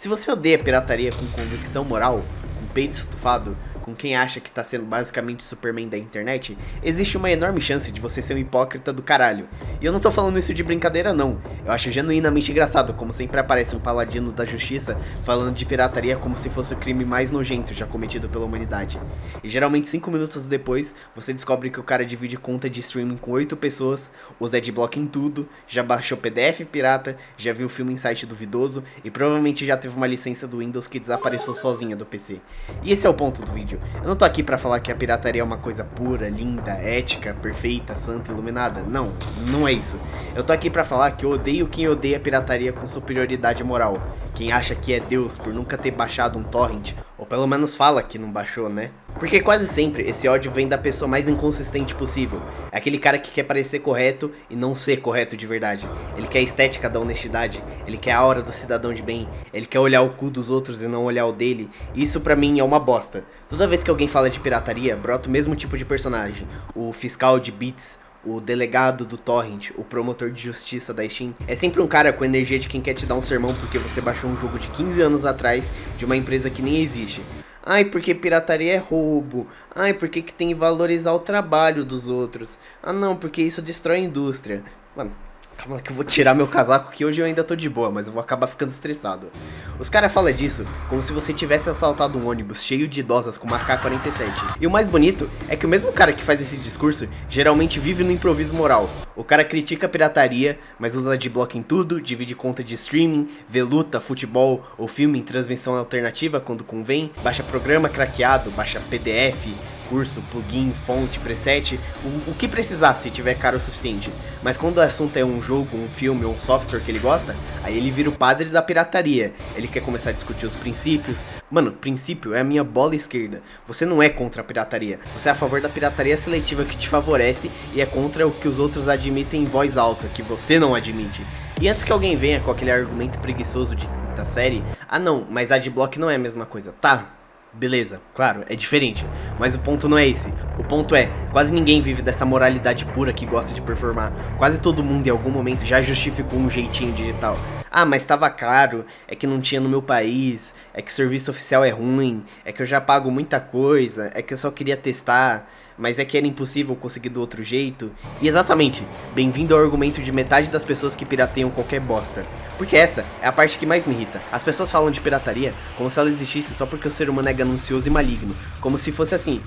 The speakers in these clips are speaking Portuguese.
Se você odeia pirataria com convicção moral, com peito estufado, com quem acha que tá sendo basicamente o Superman da internet, existe uma enorme chance de você ser um hipócrita do caralho. E eu não tô falando isso de brincadeira não, eu acho genuinamente engraçado como sempre aparece um paladino da justiça falando de pirataria como se fosse o crime mais nojento já cometido pela humanidade. E geralmente 5 minutos depois, você descobre que o cara divide conta de streaming com 8 pessoas, usa adblock em tudo, já baixou PDF pirata, já viu filme em site duvidoso e provavelmente já teve uma licença do Windows que desapareceu sozinha do PC. E esse é o ponto do vídeo. Eu não tô aqui pra falar que a pirataria é uma coisa pura, linda, ética, perfeita, santa, iluminada. Não, não é isso. Eu tô aqui pra falar que eu odeio quem odeia a pirataria com superioridade moral. Quem acha que é Deus por nunca ter baixado um torrent, ou pelo menos fala que não baixou, né? Porque quase sempre esse ódio vem da pessoa mais inconsistente possível. É aquele cara que quer parecer correto e não ser correto de verdade. Ele quer a estética da honestidade, ele quer a aura do cidadão de bem, ele quer olhar o cu dos outros e não olhar o dele. E isso pra mim é uma bosta. Toda vez que alguém fala de pirataria, brota o mesmo tipo de personagem. O fiscal de bits, o delegado do torrent, o promotor de justiça da Steam. É sempre um cara com energia de quem quer te dar um sermão porque você baixou um jogo de 15 anos atrás de uma empresa que nem existe. Ai, porque pirataria é roubo. Ai, porque que tem que valorizar o trabalho dos outros. Ah não, porque isso destrói a indústria. Mano, calma lá que eu vou tirar meu casaco que hoje eu ainda tô de boa, mas eu vou acabar ficando estressado. Os caras falam disso como se você tivesse assaltado um ônibus cheio de idosas com uma K-47. E o mais bonito é que o mesmo cara que faz esse discurso geralmente vive no improviso moral. O cara critica a pirataria, mas usa adblock em tudo, divide conta de streaming, vê luta, futebol ou filme em transmissão alternativa quando convém, baixa programa craqueado, baixa PDF, curso, plugin, fonte, preset, o que precisar se tiver caro o suficiente. Mas quando o assunto é um jogo, um filme ou um software que ele gosta, aí ele vira o padre da pirataria. Ele quer começar a discutir os princípios. Mano, princípio é a minha bola esquerda. Você não é contra a pirataria. Você é a favor da pirataria seletiva que te favorece e é contra o que os outros admitem em voz alta, que você não admite. E antes que alguém venha com aquele argumento preguiçoso de quinta série, ah não, mas adblock não é a mesma coisa, tá? Beleza, claro, é diferente, mas o ponto não é esse. O ponto é, quase ninguém vive dessa moralidade pura que gosta de performar. Quase todo mundo em algum momento já justificou um jeitinho digital. Ah, mas tava caro, é que não tinha no meu país, é que o serviço oficial é ruim, é que eu já pago muita coisa, é que eu só queria testar, mas é que era impossível conseguir do outro jeito. E exatamente, bem-vindo ao argumento de metade das pessoas que pirateiam qualquer bosta. Porque essa é a parte que mais me irrita. As pessoas falam de pirataria como se ela existisse só porque o ser humano é ganancioso e maligno. Como se fosse assim,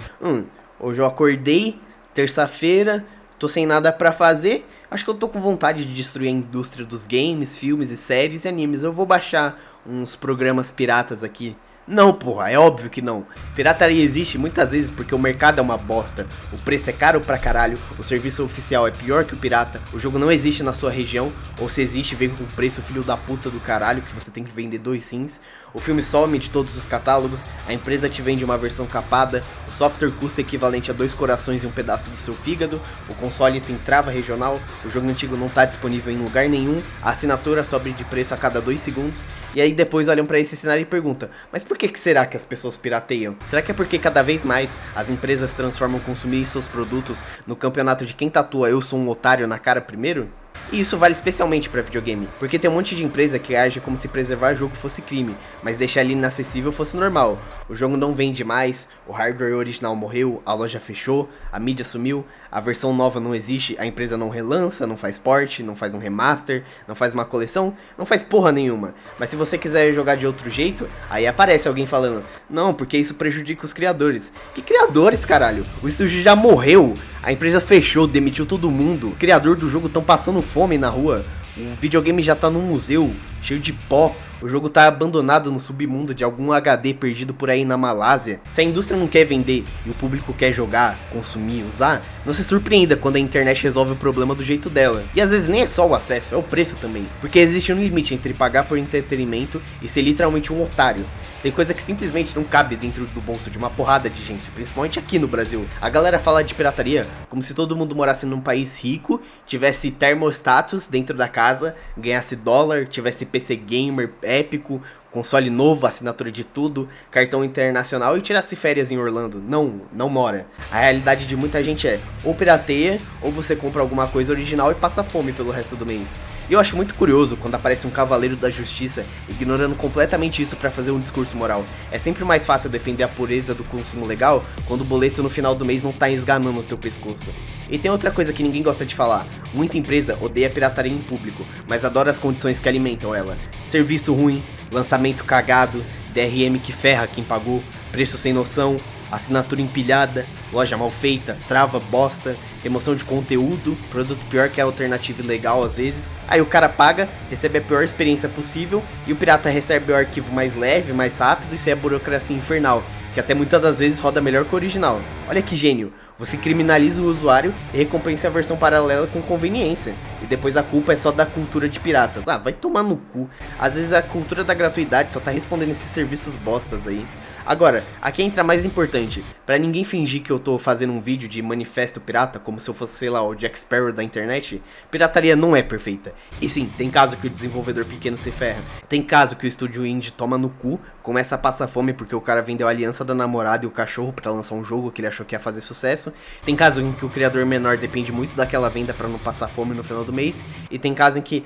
hoje eu acordei, terça-feira, tô sem nada pra fazer, acho que eu tô com vontade de destruir a indústria dos games, filmes e séries e animes. Eu vou baixar uns programas piratas aqui. Não, porra, é óbvio que não. Pirataria existe muitas vezes porque o mercado é uma bosta, o preço é caro pra caralho, o serviço oficial é pior que o pirata, o jogo não existe na sua região, ou se existe vem com preço filho da puta do caralho que você tem que vender 2 sims, o filme some de todos os catálogos, a empresa te vende uma versão capada, o software custa equivalente a 2 corações e um pedaço do seu fígado, o console tem trava regional, o jogo antigo não tá disponível em lugar nenhum, a assinatura sobe de preço a cada 2 segundos, e aí depois olham pra esse cenário e perguntam, mas por que será que as pessoas pirateiam? Será que é porque cada vez mais as empresas transformam consumir seus produtos no campeonato de quem tatua eu sou um otário na cara primeiro? E isso vale especialmente para videogame, porque tem um monte de empresa que age como se preservar o jogo fosse crime, mas deixar ele inacessível fosse normal. O jogo não vende mais, o hardware original morreu, a loja fechou, a mídia sumiu, a versão nova não existe, a empresa não relança, não faz port, não faz um remaster, não faz uma coleção, não faz porra nenhuma. Mas se você quiser jogar de outro jeito, aí aparece alguém falando, não, porque isso prejudica os criadores. Que criadores, caralho? O estúdio já morreu, a empresa fechou, demitiu todo mundo, o criador do jogo tão passando fome na rua, o videogame já tá num museu, cheio de pó, o jogo tá abandonado no submundo de algum HD perdido por aí na Malásia. Se a indústria não quer vender e o público quer jogar, consumir, usar, não se surpreenda quando a internet resolve o problema do jeito dela. E às vezes nem é só o acesso, é o preço também, porque existe um limite entre pagar por entretenimento e ser literalmente um otário. Tem coisa que simplesmente não cabe dentro do bolso de uma porrada de gente, principalmente aqui no Brasil. A galera fala de pirataria como se todo mundo morasse num país rico, tivesse termostatos dentro da casa, ganhasse dólar, tivesse PC gamer épico, console novo, assinatura de tudo, cartão internacional e tirasse férias em Orlando. Não, não mora. A realidade de muita gente é, ou pirateia, ou você compra alguma coisa original e passa fome pelo resto do mês. E eu acho muito curioso quando aparece um cavaleiro da justiça ignorando completamente isso pra fazer um discurso moral. É sempre mais fácil defender a pureza do consumo legal quando o boleto no final do mês não tá esganando o teu pescoço. E tem outra coisa que ninguém gosta de falar: muita empresa odeia pirataria em público, mas adora as condições que alimentam ela. Serviço ruim, lançamento cagado, DRM que ferra quem pagou, preço sem noção, assinatura empilhada, loja mal feita, trava bosta, remoção de conteúdo, produto pior que a alternativa ilegal às vezes. Aí o cara paga, recebe a pior experiência possível e o pirata recebe o arquivo mais leve, mais rápido, isso é a burocracia infernal, que até muitas das vezes roda melhor que o original. Olha que gênio, você criminaliza o usuário e recompensa a versão paralela com conveniência. E depois a culpa é só da cultura de piratas. Ah, vai tomar no cu. Às vezes a cultura da gratuidade só tá respondendo esses serviços bostas aí. Agora, aqui entra mais importante, pra ninguém fingir que eu tô fazendo um vídeo de manifesto pirata, como se eu fosse, sei lá, o Jack Sparrow da internet, pirataria não é perfeita. E sim, tem caso que o desenvolvedor pequeno se ferra, tem caso que o estúdio indie toma no cu, começa a passar fome porque o cara vendeu a aliança da namorada e o cachorro pra lançar um jogo que ele achou que ia fazer sucesso, tem caso em que o criador menor depende muito daquela venda pra não passar fome no final do mês, e tem caso em que,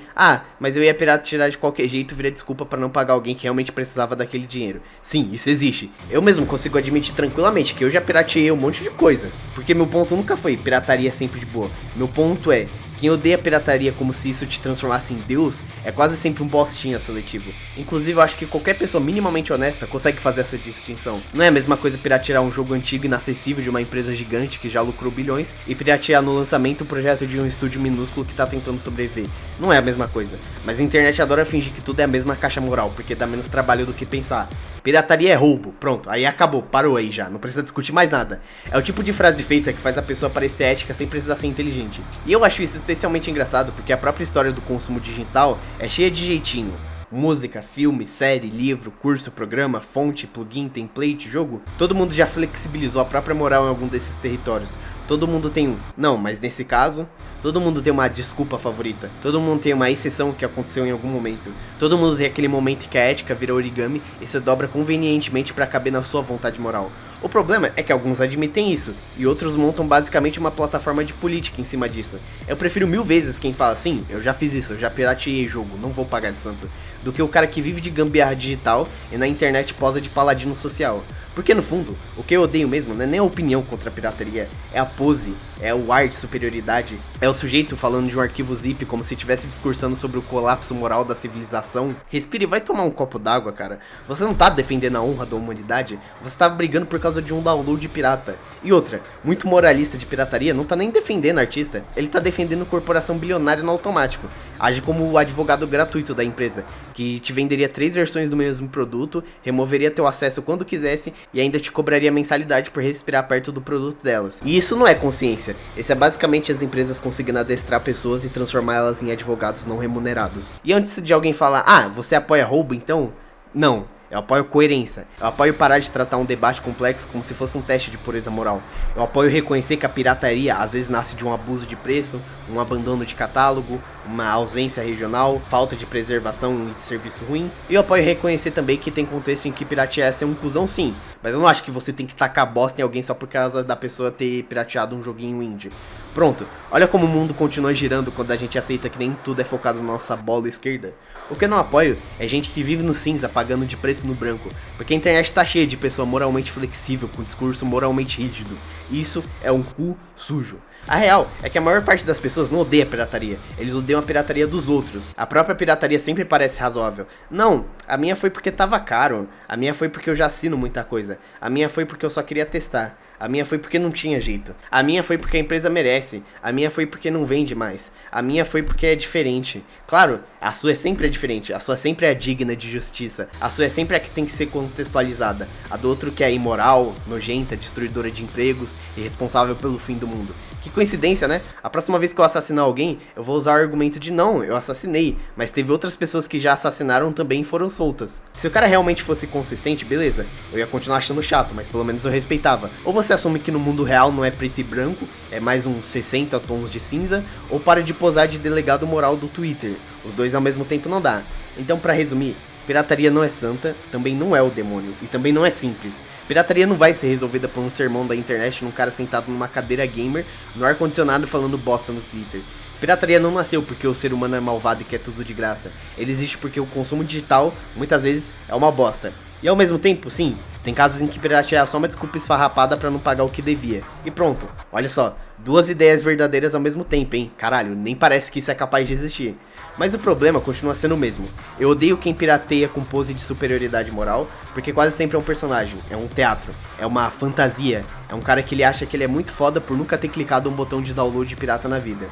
mas eu ia piratear de qualquer jeito, vira desculpa pra não pagar alguém que realmente precisava daquele dinheiro. Sim, isso existe. Eu mesmo consigo admitir tranquilamente que eu já pirateei um monte de coisa, porque meu ponto nunca foi pirataria sempre de boa. Meu ponto é, quem odeia pirataria como se isso te transformasse em Deus, é quase sempre um bostinha seletivo. Inclusive eu acho que qualquer pessoa minimamente honesta consegue fazer essa distinção. Não é a mesma coisa piratear um jogo antigo e inacessível de uma empresa gigante que já lucrou bilhões e piratear no lançamento o projeto de um estúdio minúsculo que tá tentando sobreviver. Não é a mesma coisa. Mas a internet adora fingir que tudo é a mesma caixa moral, porque dá menos trabalho do que pensar. Pirataria é roubo, pronto, aí acabou, parou aí já, não precisa discutir mais nada. É o tipo de frase feita que faz a pessoa parecer ética sem precisar ser inteligente. E eu acho isso especialmente engraçado porque a própria história do consumo digital é cheia de jeitinho. Música, filme, série, livro, curso, programa, fonte, plugin, template, jogo. Todo mundo já flexibilizou a própria moral em algum desses territórios. Todo mundo tem um, não, mas nesse caso, todo mundo tem uma desculpa favorita. Todo mundo tem uma exceção que aconteceu em algum momento. Todo mundo tem aquele momento que a ética vira origami e se dobra convenientemente pra caber na sua vontade moral. O problema é que alguns admitem isso, e outros montam basicamente uma plataforma de política em cima disso. Eu prefiro 1000 vezes quem fala assim, eu já fiz isso, eu já pirateei jogo, não vou pagar de santo, do que o cara que vive de gambiarra digital e na internet posa de paladino social. Porque no fundo, o que eu odeio mesmo não é nem a opinião contra a pirataria, é a pose, é o ar de superioridade, é o sujeito falando de um arquivo zip como se estivesse discursando sobre o colapso moral da civilização. Respire e vai tomar um copo d'água, cara. Você não tá defendendo a honra da humanidade, você tá brigando por causa de um download pirata. E outra, muito moralista de pirataria não tá nem defendendo artista, ele tá defendendo corporação bilionária no automático. Age como o advogado gratuito da empresa, que te venderia 3 versões do mesmo produto, removeria teu acesso quando quisesse e ainda te cobraria mensalidade por respirar perto do produto delas. E isso não é consciência, esse é basicamente as empresas conseguindo adestrar pessoas e transformá-las em advogados não remunerados. E antes de alguém falar, você apoia roubo então? Não. Eu apoio coerência. Eu apoio parar de tratar um debate complexo como se fosse um teste de pureza moral. Eu apoio reconhecer que a pirataria às vezes nasce de um abuso de preço, um abandono de catálogo, uma ausência regional, falta de preservação e de serviço ruim. E eu apoio reconhecer também que tem contexto em que piratear é ser um cuzão sim. Mas eu não acho que você tem que tacar bosta em alguém só por causa da pessoa ter pirateado um joguinho indie. Pronto, olha como o mundo continua girando quando a gente aceita que nem tudo é focado na nossa bola esquerda. O que eu não apoio é gente que vive no cinza pagando de preto no branco, porque a internet tá cheia de pessoa moralmente flexível com discurso moralmente rígido. E isso é um cu sujo. A real é que a maior parte das pessoas não odeia a pirataria, eles odeiam a pirataria dos outros. A própria pirataria sempre parece razoável. Não, a minha foi porque tava caro, a minha foi porque eu já assino muita coisa, a minha foi porque eu só queria testar, a minha foi porque não tinha jeito, a minha foi porque a empresa merece, a minha foi porque não vende mais, a minha foi porque é diferente. Claro, a sua sempre é diferente, a sua sempre é digna de justiça, a sua é sempre a que tem que ser contextualizada, a do outro que é imoral, nojenta, destruidora de empregos e responsável pelo fim do mundo. Que coincidência, né? A próxima vez que eu assassinar alguém, eu vou usar o argumento de não, eu assassinei, mas teve outras pessoas que já assassinaram também e foram soltas. Se o cara realmente fosse consistente, beleza, eu ia continuar achando chato, mas pelo menos eu respeitava. Ou você assume que no mundo real não é preto e branco, é mais uns 60 tons de cinza, ou para de posar de delegado moral do Twitter. Os dois ao mesmo tempo não dá. Então, pra resumir, pirataria não é santa, também não é o demônio, e também não é simples. Pirataria não vai ser resolvida por um sermão da internet num cara sentado numa cadeira gamer, no ar-condicionado falando bosta no Twitter. Pirataria não nasceu porque o ser humano é malvado e quer tudo de graça. Ele existe porque o consumo digital, muitas vezes, é uma bosta. E ao mesmo tempo, sim, tem casos em que piratear é só uma desculpa esfarrapada pra não pagar o que devia. E pronto, olha só, duas ideias verdadeiras ao mesmo tempo, hein? Caralho, nem parece que isso é capaz de existir. Mas o problema continua sendo o mesmo. Eu odeio quem pirateia com pose de superioridade moral, porque quase sempre é um personagem, é um teatro, é uma fantasia, é um cara que ele acha que ele é muito foda por nunca ter clicado um botão de download pirata na vida.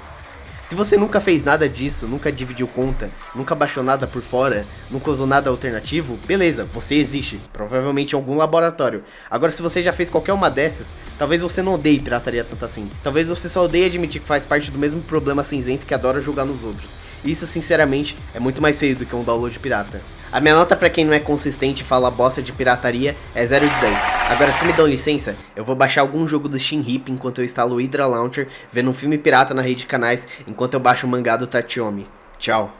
Se você nunca fez nada disso, nunca dividiu conta, nunca baixou nada por fora, nunca usou nada alternativo, beleza, você existe, provavelmente em algum laboratório. Agora, se você já fez qualquer uma dessas, talvez você não odeie pirataria tanto assim. Talvez você só odeie admitir que faz parte do mesmo problema cinzento que adora julgar nos outros. Isso, sinceramente, é muito mais feio do que um download pirata. A minha nota pra quem não é consistente e fala bosta de pirataria é 0 de 10. Agora, se me dão licença, eu vou baixar algum jogo do Shinhip enquanto eu instalo o Hydra Launcher, vendo um filme pirata na rede de canais, enquanto eu baixo o mangá do Tachiyomi. Tchau.